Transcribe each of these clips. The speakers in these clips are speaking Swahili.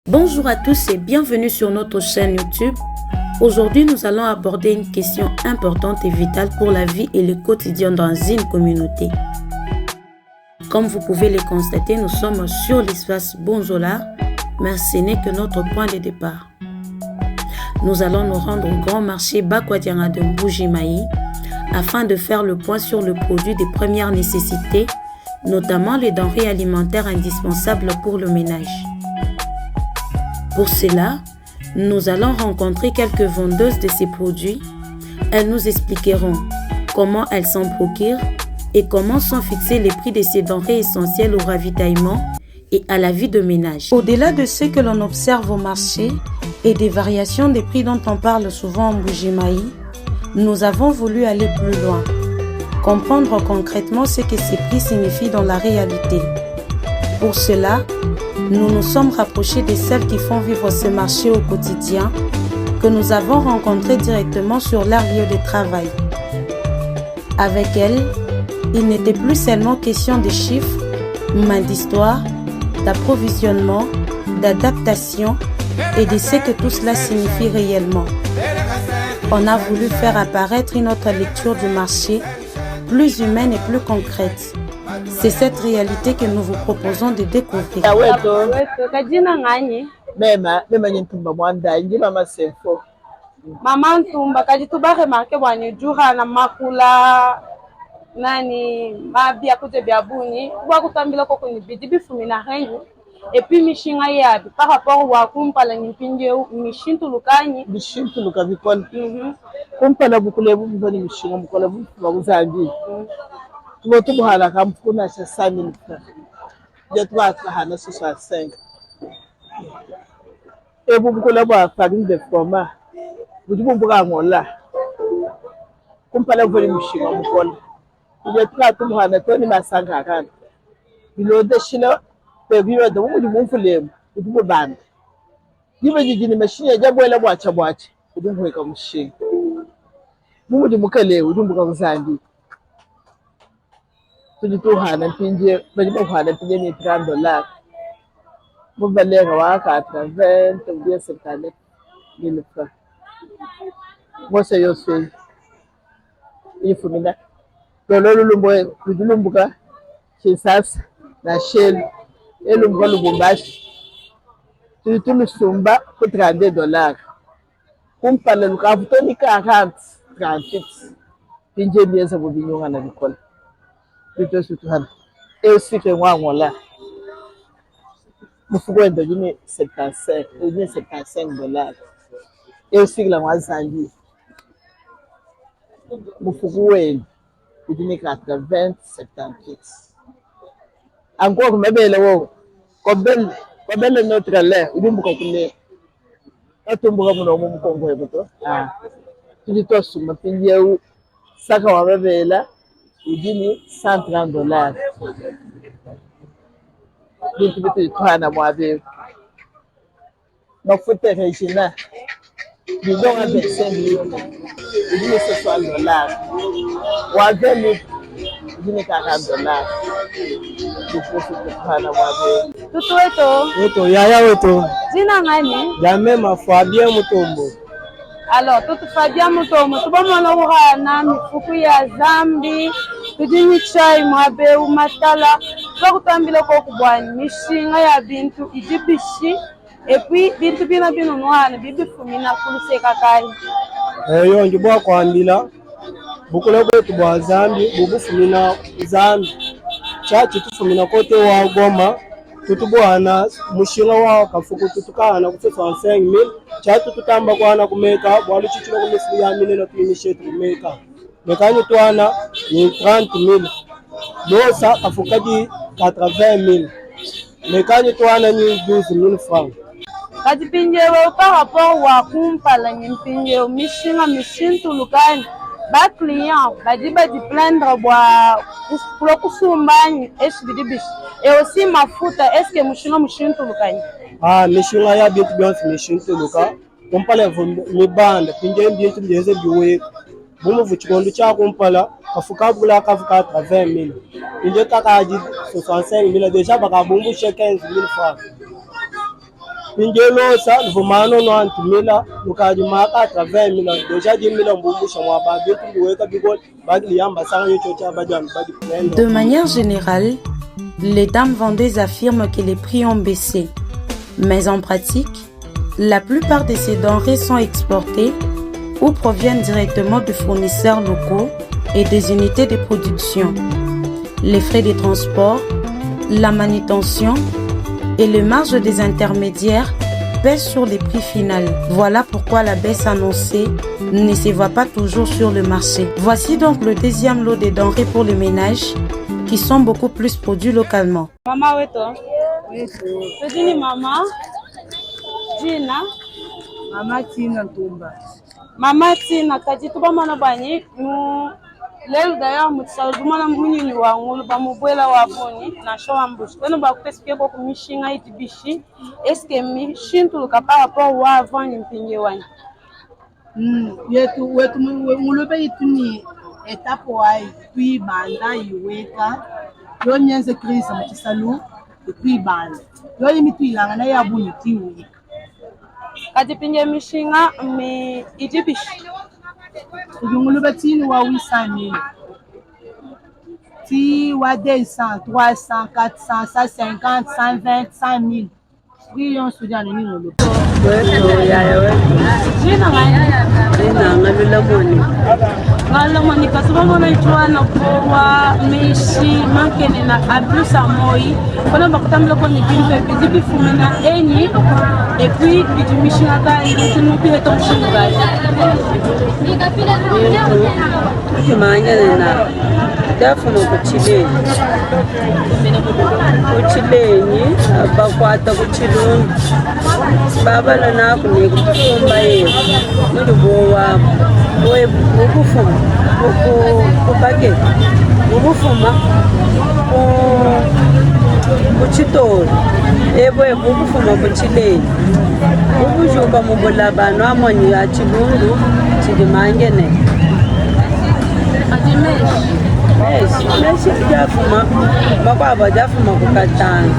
Bonjour à tous et bienvenue sur notre chaîne YouTube. Aujourd'hui, nous allons aborder une question importante et vitale pour la vie et le quotidien dans une communauté. Comme vous pouvez le constater, nous sommes sur l'espace Bonzola, mais ce n'est que notre point de départ. Nous allons nous rendre au grand marché Bakwadianga de Mbujimayi afin de faire le point sur le produit de première nécessité, notamment les denrées alimentaires indispensables pour le ménage. Pour cela, nous allons rencontrer quelques vendeuses de ces produits. Elles nous expliqueront comment elles s'en procurent et comment sont fixés les prix de ces denrées essentielles au ravitaillement et à la vie de ménage. Au-delà de ce que l'on observe au marché et des variations des prix dont on parle souvent en Mbujimayi, nous avons voulu aller plus loin, comprendre concrètement ce que ces prix signifient dans la réalité. Pour cela, nous nous sommes rapprochés de celles qui font vivre ce marché au quotidien, que nous avons rencontrées directement sur leur lieu de travail. Avec elles, il n'était plus seulement question de chiffres, mais d'histoire, d'approvisionnement, d'adaptation et de ce que tout cela signifie réellement. On a voulu faire apparaître une autre lecture du marché, plus humaine et plus concrète. C'est cette réalité que nous vous proposons de découvrir. Mama Ntumba kadi tubare marke bwani jura na makula nani mabia kute biabuni kwa kutambila ko kuni bidi bifumina renyu et puis mishinga yabi par rapport wa kumpala nipinje mishintu lukani bishintu lukabikona kumpala bukule buboni mishinga mukola buzambi tubo tubuhala kamfuna cha 5000 francs je tuba hana 65 et bubukula bwa farine de fromage bujububuka ngola kumpala buboni mishinga mukola je tuba tubuhala toni masanga kana bilode shilo pebiwa do mufulemu bubanda yibe jijini mashine jabwela bwacha udumbuka mushinga mumuji mukale udumbuka kuzandi tujituhana mpinje bajiba kuhana mpinje ni $30 mubalenga waka 20 ubiye sekane nilfa mose yose ifumina lolo lumbo kujulumbuka kisasa na shell elumbuka lubumbashi tulusumba ku $30 kumpala lukavutoni 40 38 pinje bieza bubinyonga na bikola bito sutuhana sike ngwangola mufukwenda jini 75 $. Sike la mwazangi mufukwenda jini 80 78 encore kumebele wo kobele notre lait udumbuka kule atumbuka muno mu mukongo ebuto tujito suma pinje saka wabebela ujini $130 bintu bitu twana mwabe mafuta regina bidon avec 5 litres ujini $60 wazeli ujini $40 tutu weto yaya weto zina ngani jamema Fabien Mutombo. alors tutu Fabien Mutombo tubamona uhana mifuku ya zambi tudini chai mwabe umatala bakutambila ko kubwani mishinga ya bintu ijibishi et puis bintu bina bino nwana bibifumina kuluseka kai Yo njibwa kwambila bukule kwetu bwa zambi bubufumina zambi chachi tufumina kote wa Goma tutubwana mushinga wa kafuku tutukana ku 65,000 chatu tutamba kwana kumeka bwalu chichilo kumifu ya mineno tuinishetu kumeka mekani twana ni 30,000 dosa kafuka di 80,000 mekani twana ni 12,000 francs kadi pinjewe par rapport wa kumpala nyimpinjewe mishintu lukani ba client badi plaindre bwa pour kusumbanyi esbidibish et aussi mafuta est-ce que mushintu lukani mishinga ya bintu byansi mishintu luka kumpala mibanda pinje bintu byeze biwe bumuvu chikondo cha kumpala kafuka bula kafuka 80,000 pinje kakaji 65,000 déjà bakabumbu 15,000 francs Pingelosa, le vomano no antumila, le kadimaka à travers mila. Déjà 10 000 mboucha moi babi tu weka bigol bagi yamba sanga yochocha bajan bagi plendo. De manière générale, les dames vendeuses affirment que les prix ont baissé. Mais en pratique, la plupart de ces denrées sont exportées ou proviennent directement de fournisseurs locaux et des unités de production. Les frais de transport, la manutention et les marges des intermédiaires pèsent sur les prix finaux. Voilà pourquoi la baisse annoncée ne se voit pas toujours sur le marché. Voici donc le deuxième lot de denrées pour le ménage qui sont beaucoup plus produits localement. Mama weto. Pedini mama. Jina. Mama Tina Ntumba. Mama Tina kaji tuba mana bani lelo d'ailleurs mutsaludumana munyini wangu bamubwela waboni na showa mbushi kwenu bakutesikia kwa kumishinga itibishi eske mishintu lukapa rapport wa avant mpinge wani yetu wetu mulube ituni etapo wai tuibanda iweka yo nyenze krisa mchisalu tuibanda yo imitu ilangana ya buni tiwe kati pinge mishinga mi itibishi Mulube tini wa 800 000 ti wa 200 300 400 150 120 100 000 Riyon Sudan ni mulube wetu yaya wetu jina ngalula moni ngalo moni kasuba mona itwana kwa mishi mankene na abusa moi kono bakutamlo ko ni bimbe bizibi fumena enyi et puis bitumishi ngaka itunu pile to shinga kimanya na dafuno kuchileni bakwata kuchilungu baba lona kune kutumba yeyo nudubowa we ukufuma ukubake ukufuma kuchitoro ebo ukufuma kuchileni ukujuka mubulabano amonyi ya chilungu chilimangene meshi jafuma makwaba jafuma kukatanga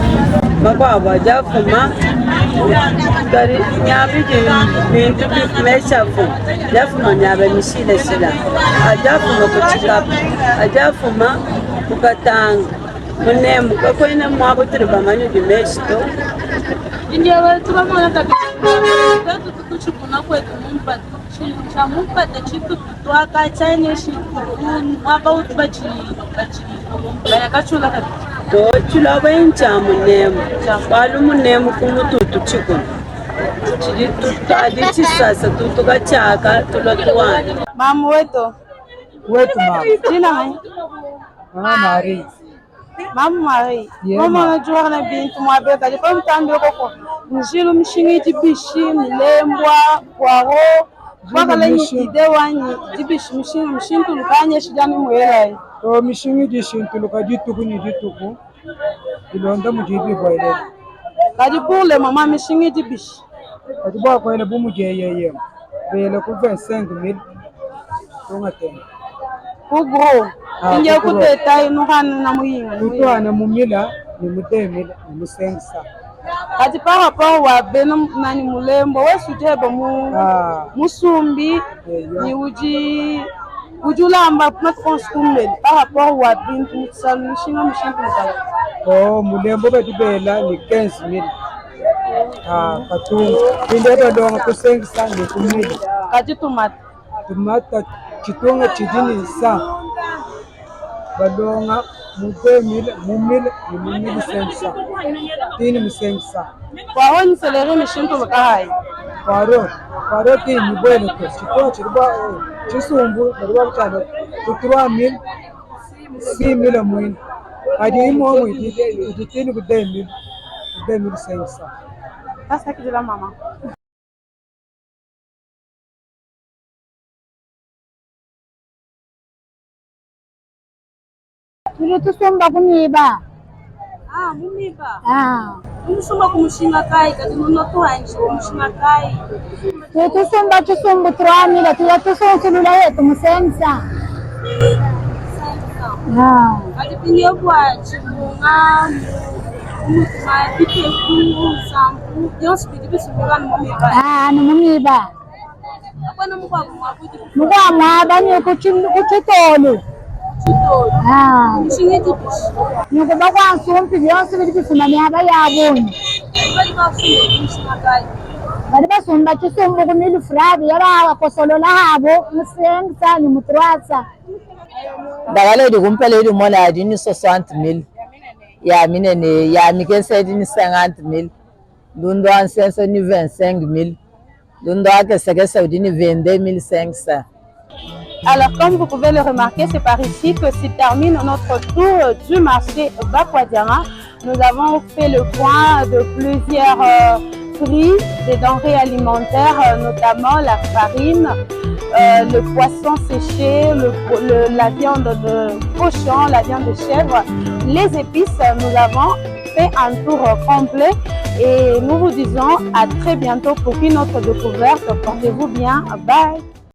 makwaba jafuma dari nyabi bintu meshafu jafuma nyabe mishile shila ajafuma kuchikapu ajafuma kukatanga munemu kakwena mwabo turiba manyu dimeshi to indiya tubamona kabisa tukuchukuna kwetu mumpata chamumpata chitu twaka chane shitu mwaba utubachi bayakachula kabisa to chula baincha munemu balu munemu kumututu chikuna chili tutadi chisasa tutukachaka tulatuwana mamu wetu mama jina hai mama Mari mamu Mari mama najua na bintu mwabe kali kwa mtambio koko njilu mshingiti bishi milembwa kwaro baka lenye ide wanyi dibishi mshintu lukanye shidani mwela To mishingiti shintu lukajituku ni jituku ilonda mujibi kwa ile kadi pour le mama mshingiti bishi kadi bwa kwa ile bumu jeyeye bele ku 25000 tonga tena ku gros inje ku detail no hanu na muyinga tutwana mumila ni mutemila ni musengisa kati par rapport wa beno nani mulembo wesujeba musumbi ni ujulamba matkonsume par rapport wa bintu solution mshintu mkala mulembo betibela ni 15000 katungu inde badonga kusengisa ni kumili kati tomata chitunga chidini sa badonga mutemila mumila ni mumili sengisa tini musengisa kwa honi selere mishintu mkahai Paro tini bwele to chitoa chirba chisumbu barwa mchana tuturwa mil 6000 mwini hadi imo ititini kudemil sengisa sasa kijila mama Tusumba kuniba. Muniba. Umusumba kumushinga kai kati munoto hanji kumushinga kai. Tusumba turamira tuyatusonsulula yetu musensa. Kati pinyo kwa chibunga ni mumiba mukwamwaba ni kuchitolo nikuba kwansumpi byonse biri bifuna myaba yabonye bali basumba chisumbu kunili furabi yaba kosolola habo musengisa ni mutrasa dagale de kumpele de mola dini 60,000 ya minene ya mikese dini 50,000 dundo ansenso ni 25,000 dundo akese dini 22,500. Alors, comme vous pouvez le remarquer, c'est par ici que se termine notre tour du marché Bakwadiama. Nous avons fait le point de plusieurs prix des denrées alimentaires, notamment la farine, le poisson séché, la viande de cochon, la viande de chèvre, les épices. Nous avons fait un tour complet et nous vous disons à très bientôt pour une autre découverte. Portez-vous bien. Bye!